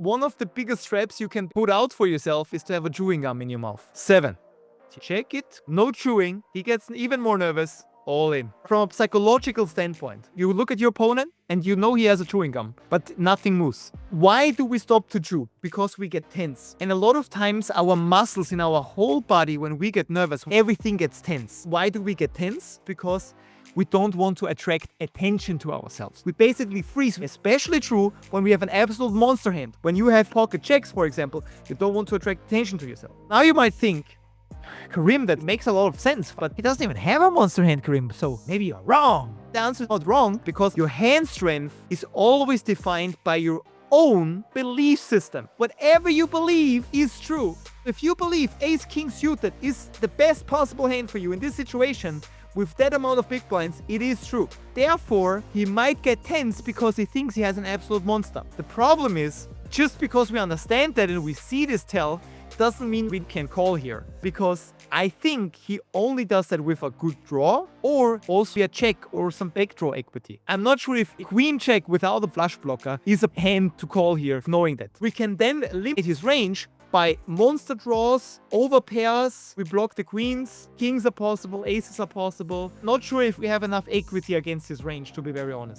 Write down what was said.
one of the biggest traps you can put out for yourself is to have a chewing gum in your mouth. 7. Check it. No chewing. He gets even more nervous. All in. From a psychological standpoint, you look at your opponent and you know he has a chewing gum, but nothing moves. Why do we stop to chew? Because we get tense. And a lot of times our muscles in our whole body, when we get nervous, everything gets tense. Why do we get tense? Because we don't want to attract attention to ourselves. We basically freeze, especially true when we have an absolute monster hand. When you have pocket checks, for example, you don't want to attract attention to yourself. Now you might think, Karim, that makes a lot of sense, but he doesn't even have a monster hand, Karim, so maybe you're wrong. The answer is not wrong, because your hand strength is always defined by your own belief system. Whatever you believe is true. If you believe ace king suited is the best possible hand for you in this situation, with that amount of big blinds, it is true. Therefore, he might get tense because he thinks he has an absolute monster. The problem is, just because we understand that and we see this tell, doesn't mean we can call here, because I think he only does that with a good draw or also a check or some backdraw equity. I'm not sure if queen check without a flush blocker is a hand to call here, knowing that. We can then limit his range by monster draws, over pairs, we block the queens, kings are possible, aces are possible. Not sure if we have enough equity against his range, to be very honest.